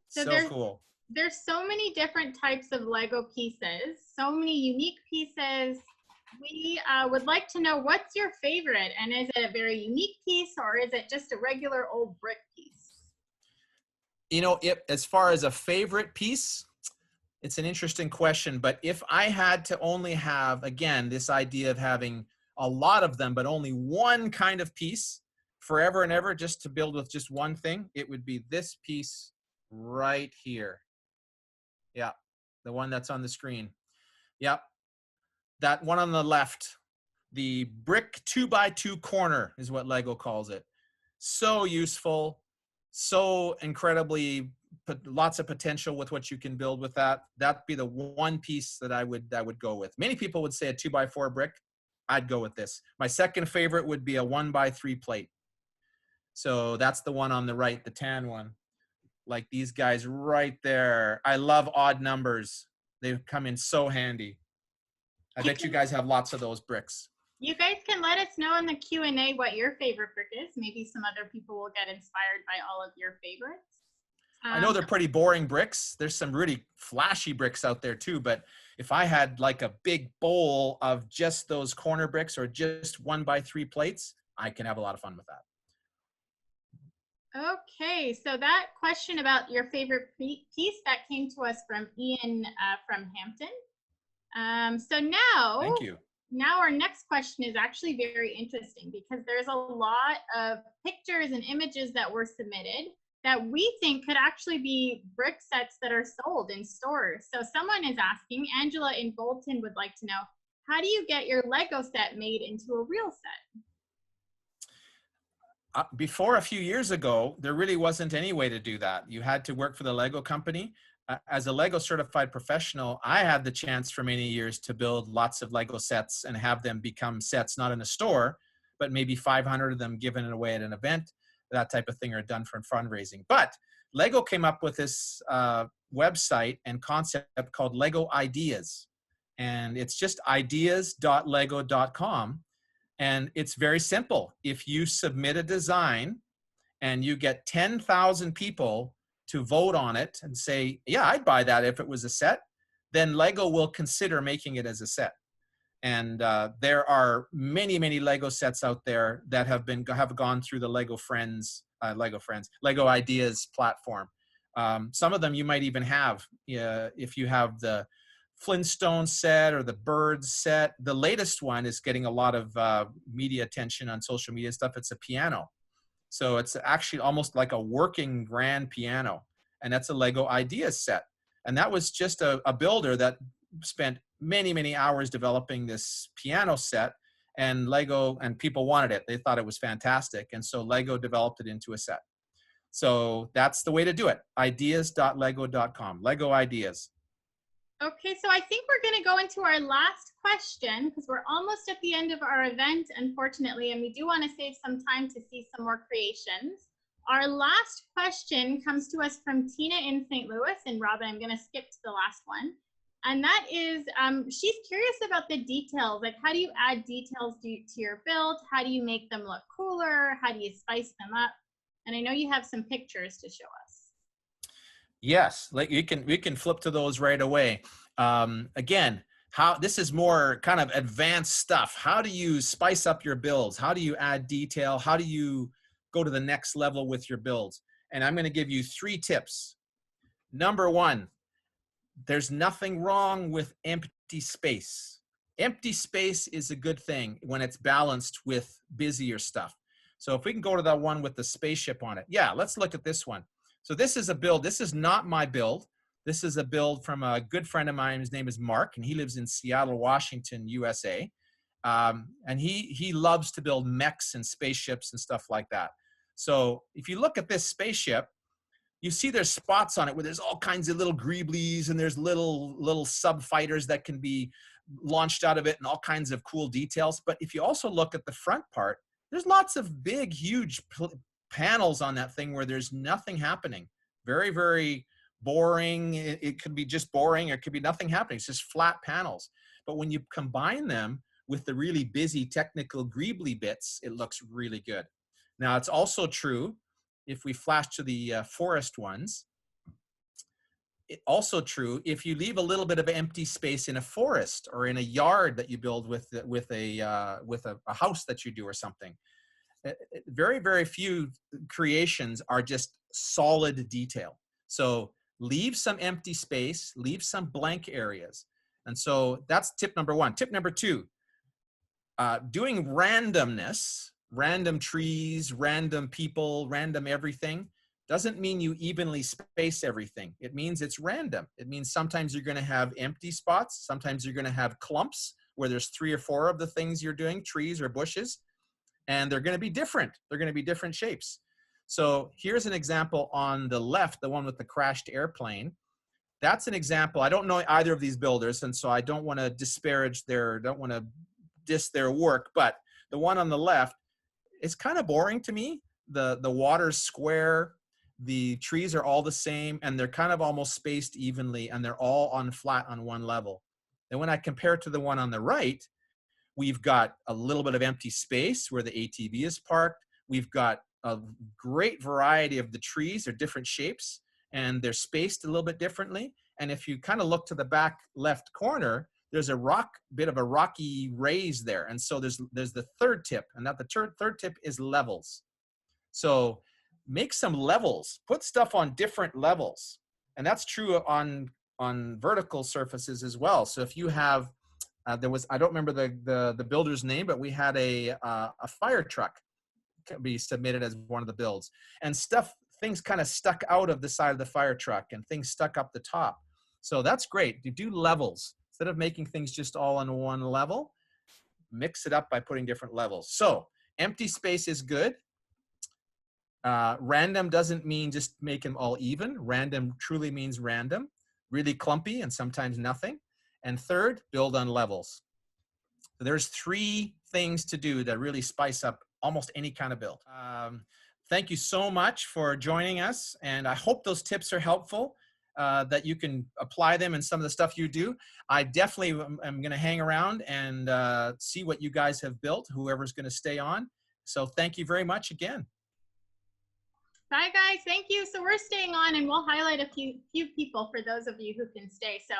So cool. There's so many different types of Lego pieces, so many unique pieces. We would like to know, what's your favorite? And is it a very unique piece, or is it just a regular old brick piece? You know, as far as a favorite piece, it's an interesting question. But if I had to only have, again, this idea of having a lot of them, but only one kind of piece forever and ever, just to build with just one thing, it would be this piece right here. Yeah, the one that's on the screen. Yep. That one on the left, the brick 2x2 corner is what Lego calls it. So useful, so incredibly, lots of potential with what you can build with that. That'd be the one piece that I would go with. Many people would say a 2x4 brick. I'd go with this. My second favorite would be a 1x3 plate. So that's the one on the right, the tan one. Like these guys right there. I love odd numbers. They come in so handy. I bet you guys have lots of those bricks. You guys can let us know in the Q&A what your favorite brick is. Maybe some other people will get inspired by all of your favorites. I know they're pretty boring bricks. There's some really flashy bricks out there too, but if I had like a big bowl of just those corner bricks or just 1x3 plates, I can have a lot of fun with that. Okay, so that question about your favorite piece, that came to us from Ian from Hampton. So now, thank you. Now our next question is actually very interesting, because there's a lot of pictures and images that were submitted that we think could actually be brick sets that are sold in stores. So someone is asking, Angela in Bolton would like to know, how do you get your Lego set made into a real set? Before a few years ago, there really wasn't any way to do that. You had to work for the Lego company. As a Lego certified professional, I had the chance for many years to build lots of Lego sets and have them become sets, not in a store, but maybe 500 of them given away at an event, that type of thing, are done for fundraising. But Lego came up with this website and concept called Lego Ideas. And it's just ideas.lego.com. And it's very simple. If you submit a design and you get 10,000 people to vote on it and say, yeah, I'd buy that if it was a set, then Lego will consider making it as a set. And there are many, many Lego sets out there that have gone through the Lego Ideas platform. Some of them you might even have if you have the Flintstone set or the Birds set. The latest one is getting a lot of media attention on social media stuff. It's a piano. So it's actually almost like a working grand piano. And that's a Lego Ideas set. And that was just a builder that spent many, many hours developing this piano set. And Lego, and people wanted it. They thought it was fantastic. And so Lego developed it into a set. So that's the way to do it. Ideas.lego.com. Lego Ideas. Okay, so I think we're going to go into our last question because we're almost at the end of our event, unfortunately, and we do want to save some time to see some more creations. Our last question comes to us from Tina in St. Louis, and Robin, I'm going to skip to the last one. And that is, she's curious about the details, like how do you add details to your build? How do you make them look cooler? How do you spice them up? And I know you have some pictures to show us. Yes, like we can flip to those right away. Again, this is more kind of advanced stuff. How do you spice up your builds? How do you add detail? How do you go to the next level with your builds? And I'm going to give you 3 tips. Number 1, there's nothing wrong with empty space. Empty space is a good thing when it's balanced with busier stuff. So if we can go to that one with the spaceship on it. Yeah, let's look at this one. So this is a build. This is not my build. This is a build from a good friend of mine. His name is Mark, and he lives in Seattle, Washington, USA. And he loves to build mechs and spaceships and stuff like that. So if you look at this spaceship, you see there's spots on it where there's all kinds of little greeblies and there's little sub fighters that can be launched out of it and all kinds of cool details. But if you also look at the front part, there's lots of big, huge panels on that thing where there's nothing happening. Very, very boring. It could be just boring, or it could be nothing happening. It's just flat panels. But when you combine them with the really busy technical greebly bits, it looks really good. Now, it's also true if we flash to the forest ones. It's also true if you leave a little bit of empty space in a forest or in a yard that you build with a house that you do or something. Very, very few creations are just solid detail. So leave some empty space, leave some blank areas. And so that's tip number 1. Tip number 2, doing randomness, random trees, random people, random everything, doesn't mean you evenly space everything. It means it's random. It means sometimes you're going to have empty spots. Sometimes you're going to have clumps where there's 3 or 4 of the things you're doing, trees or bushes. And they're going to be different. They're going to be different shapes. So here's an example on the left, the one with the crashed airplane. That's an example. I don't know either of these builders, and so I don't want to disparage don't want to diss their work, but the one on the left is kind of boring to me. The water's square, the trees are all the same, and they're kind of almost spaced evenly, and they're all on flat on one level. And when I compare it to the one on the right, we've got a little bit of empty space where the ATV is parked. We've got a great variety of the trees. They're different shapes and they're spaced a little bit differently. And if you kind of look to the back left corner, there's a bit of a rocky raise there. And so there's the 3rd tip, and that the third tip is levels. So make some levels, put stuff on different levels. And that's true on vertical surfaces as well. So if you have, I don't remember the builder's name, but we had a fire truck be submitted as one of the builds, and things kind of stuck out of the side of the fire truck and things stuck up the top. So that's great. You do levels. Instead of making things just all on one level, mix it up by putting different levels. So empty space is good. Random doesn't mean just make them all even. Random truly means random, really clumpy and sometimes nothing. And third, build on levels. So there's 3 things to do that really spice up almost any kind of build. Thank you so much for joining us. And I hope those tips are helpful, that you can apply them in some of the stuff you do. I definitely am going to hang around and see what you guys have built, whoever's going to stay on. So thank you very much again. Bye, guys. Thank you. So we're staying on, and we'll highlight a few people for those of you who can stay. So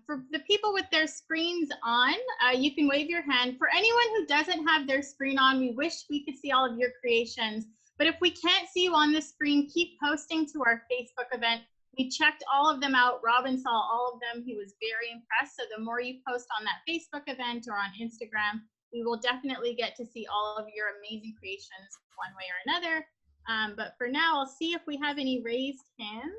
for the people with their screens on, you can wave your hand. For anyone who doesn't have their screen on, we wish we could see all of your creations. But if we can't see you on the screen, keep posting to our Facebook event. We checked all of them out. Robin saw all of them. He was very impressed. So the more you post on that Facebook event or on Instagram, we will definitely get to see all of your amazing creations one way or another. But for now, I'll see if we have any raised hands.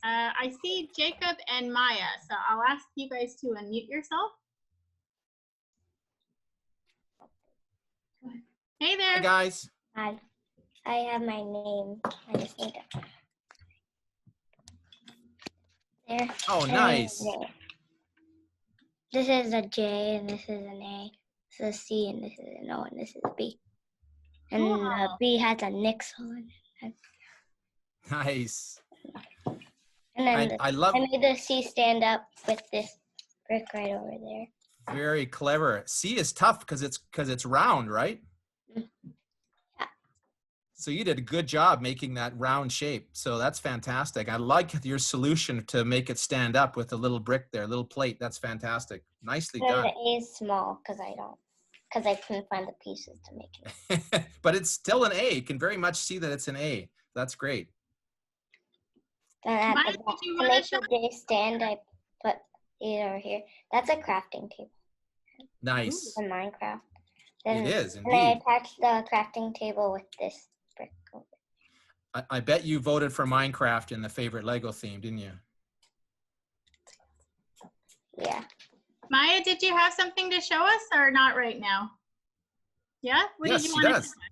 I see Jacob and Maya, so I'll ask you guys to unmute yourself. Hey there. Hi, guys. Hi. I have my name. I just need it. There. Oh, nice. This is a J, and this is an A. This is a C, and this is an O, and this is a B. And the B has a nix on it. Nice. And then I love. I made the C stand up with this brick right over there. Very clever. C is tough because it's round, right? Yeah. So you did a good job making that round shape. So that's fantastic. I like your solution to make it stand up with a little brick there, a little plate. That's fantastic. Nicely And done. the A is small because I couldn't find the pieces to make it. But it's still an A. You can very much see that it's an A. That's great. Then at Maya, the did back, you to want to make show? the J stand, I put it over here. That's a crafting table Nice. in Minecraft. Then, It is, and I indeed. attached the crafting table with this brick over. I bet you voted for Minecraft in the favorite Lego theme, didn't you? Yeah. Maya, did you have something to show us or not right now? Yeah? What Yes, did you she want does. to show us?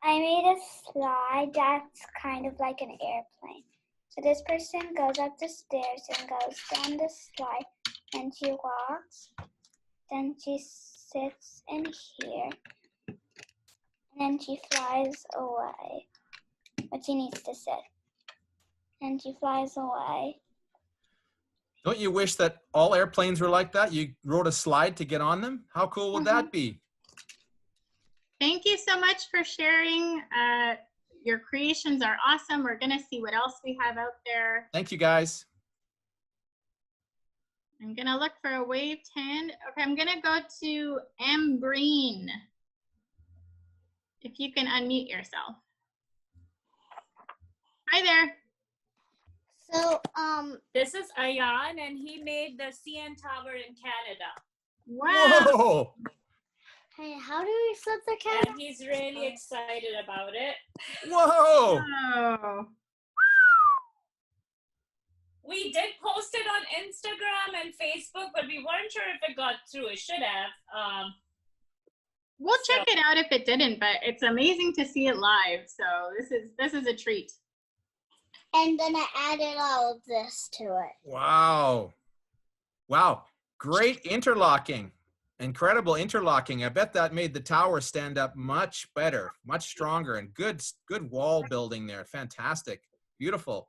I made a slide that's kind of like an airplane. So this person goes up the stairs and goes down the slide, and she walks. Then she sits in here, and then she flies away. But she needs to sit. And she flies away. Don't you wish that all airplanes were like that? You wrote a slide to get on them? How cool would that be? Thank you so much for sharing. Your creations are awesome. We're going to see what else we have out there. Thank you, guys. I'm going to look for a waved hand. Okay, I'm going to go to M. Breen. If you can unmute yourself. Hi there. So, This is Ayan, and he made the CN Tower in Canada. Wow. Whoa! hey, how do we flip the camera? And he's really excited about it. Whoa! Oh. We did post it on Instagram and Facebook, but we weren't sure if it got through. It should have. We'll check it out if it didn't, but it's amazing to see it live. So this is a treat. And then I added all of this to it. Wow. Wow. Great interlocking. Incredible interlocking. I bet that made the tower stand up much better, much stronger, and good wall building there. Fantastic. Beautiful.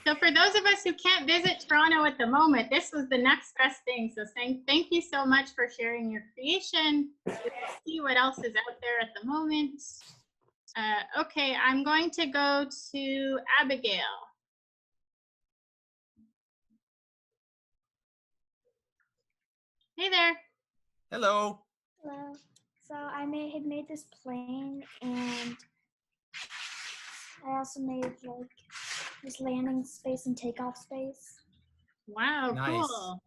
So for those of us who can't visit Toronto at the moment, this was the next best thing. So thank you so much for sharing your creation. Let's see what else is out there at the moment. Okay, I'm going to go to Abigail. Hey there. Hello. Hello. So I had made this plane, and I also made like this landing space and takeoff space. Wow, Nice. cool.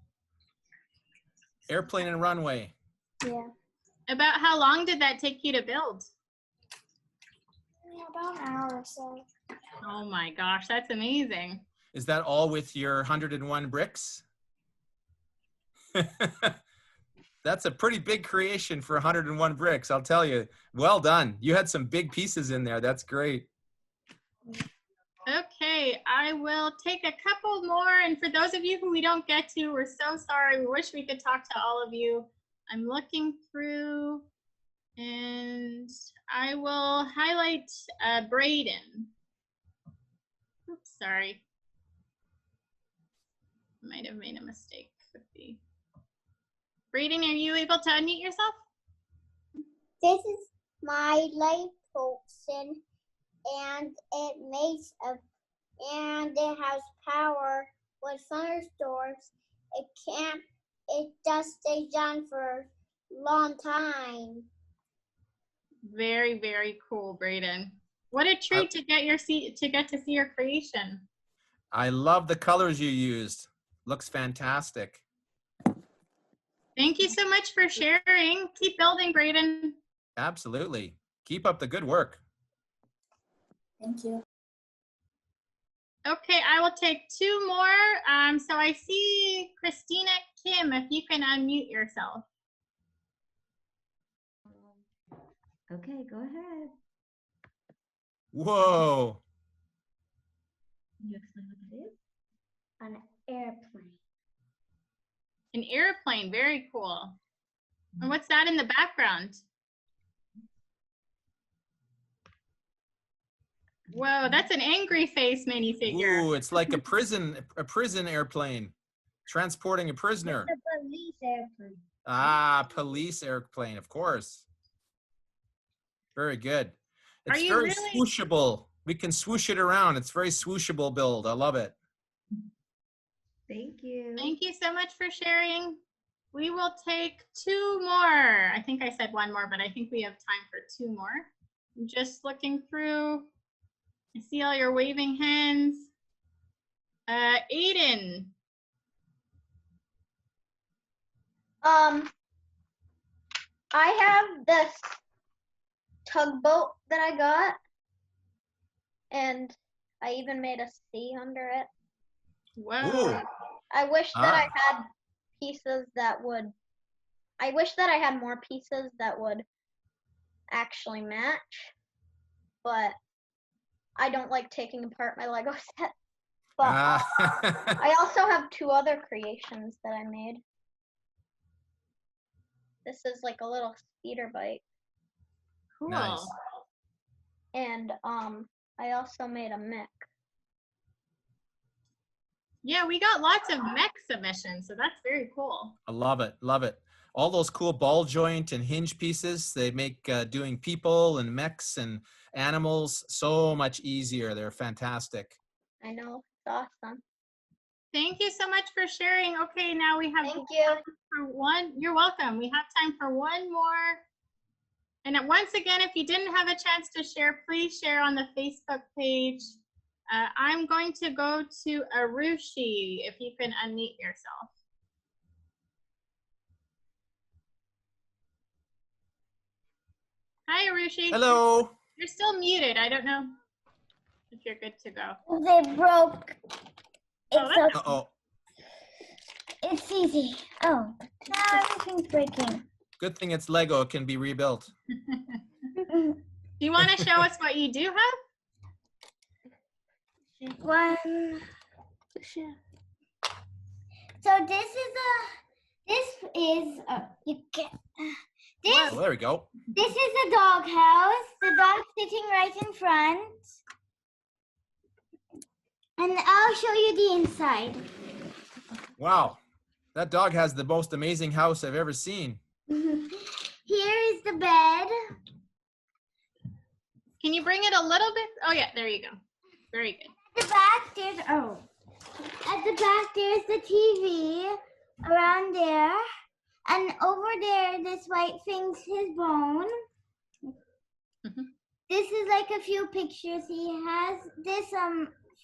Airplane and runway. Yeah. About how long did that take you to build? Yeah, about an hour or so. Oh my gosh, that's amazing. Is that all with your 101 bricks? That's a pretty big creation for 101 bricks, I'll tell you. Well done. You had some big pieces in there. That's great. Okay, I will take a couple more. And for those of you who we don't get to, we're so sorry. We wish we could talk to all of you. I'm looking through and I will highlight Braden. Oops, sorry. Might have made a mistake with the. Braden, are you able to unmute yourself? This is my light potion, and it makes a, and it has power with thunderstorms. It does stay on for a long time. Very, very cool, Braden. What a treat to get to see your creation. I love the colors you used. Looks fantastic. Thank you so much for sharing. Keep building, Braden. Absolutely. Keep up the good work. Thank you. Okay, I will take two more. So I see Christina Kim, if you can unmute yourself. Okay, go ahead. Whoa. Can you explain what it is? An airplane. An airplane, very cool. And what's that in the background? Whoa, that's an angry face minifigure. Ooh, it's like a prison airplane transporting a prisoner. It's a police airplane. Ah, police airplane, of course. Very good. Are It's you very really- swooshable. We can swoosh it around. It's very swooshable build. I love it. Thank you. Thank you so much for sharing. We will take two more. I think I said one more, but I think we have time for two more. I'm just looking through. I see all your waving hands. Aiden. I have this tugboat that I got, and I even made a sea under it. Whoa. Ooh. I wish that I Ah. had pieces that would, I wish that I had more pieces that would actually match, but I don't like taking apart my Lego set. But Ah. I also have two other creations that I made. This is like a little speeder bike, Cool. Nice. and I also made a mech. Yeah, we got lots of mech submissions, so that's very cool. I love it. Love it. All those cool ball joint and hinge pieces, they make doing people and mechs and animals so much easier. They're fantastic. I know, it's awesome. Thank you so much for sharing. Okay, now we have Thank you. for one. You're welcome. We have time for one more. And once again, if you didn't have a chance to share, please share on the Facebook page. I'm going to go to Arushi, if you can unmute yourself. Hi, Arushi. Hello. You're still muted. I don't know if you're good to go. They broke. Oh, It's, that's- Uh-oh. it's easy. Oh, now everything's breaking. Good thing it's Lego. It can be rebuilt. Do you want to show us what you do have? One. So this is you get this. Oh, there we go. This is a dog house. The dog's sitting right in front. And I'll show you the inside. Wow. That dog has the most amazing house I've ever seen. Here is the bed. Can you bring it a little bit? Oh yeah, there you go. Very good. At the back there's At the back there's the TV around there. And over there this white thing's his bone. This is like a few pictures he has. This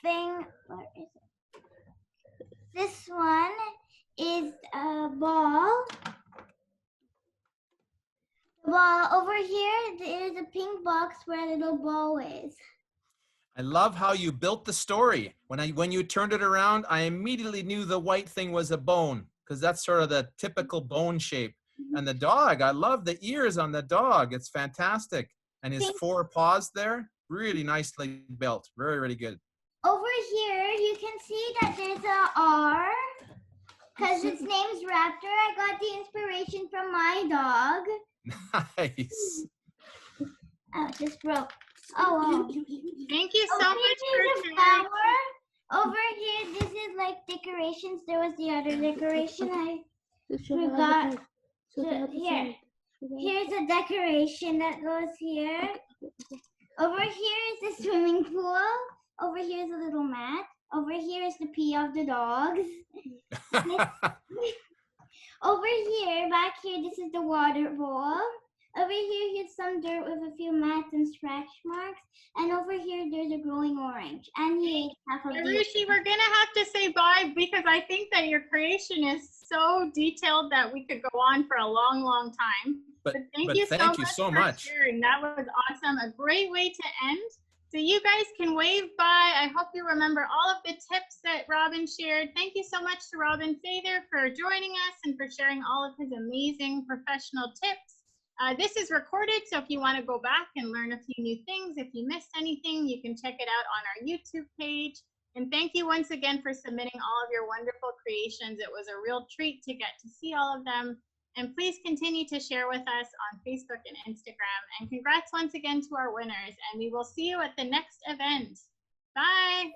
thing, where is it? This one is a ball. The ball over here, there's a pink box where a little ball is. I love how you built the story. When you turned it around, I immediately knew the white thing was a bone, because that's sort of the typical bone shape. And the dog, I love the ears on the dog. It's fantastic. And his 4 paws there, really nicely built. Very, really good. Over here, you can see that there's a R, because its name's Raptor. I got the inspiration from my dog. Nice. Oh, it just broke. Oh, wow. Thank you so Over much here's for a sharing. flower. Over here, this is like decorations. There was the other decoration I forgot. So here. Here's a decoration that goes here. Over here is the swimming pool. Over here is a little mat. Over here is the pee of the dogs. Over here, back here, this is the water bowl. Over here, here's some dirt with a few mats and scratch marks. And over here, there's a growing orange. And he ate half of the... Arushi, we're going to have to say bye because I think that your creation is so detailed that we could go on for a long, long time. But thank you so for much. sharing. That was awesome. A great way to end. So you guys can wave bye. I hope you remember all of the tips that Robin shared. Thank you so much to Robin Sather for joining us and for sharing all of his amazing professional tips. This is recorded, so if you want to go back and learn a few new things, if you missed anything, you can check it out on our YouTube page. And thank you once again for submitting all of your wonderful creations. It was a real treat to get to see all of them. And please continue to share with us on Facebook and Instagram. And congrats once again to our winners. And we will see you at the next event. Bye.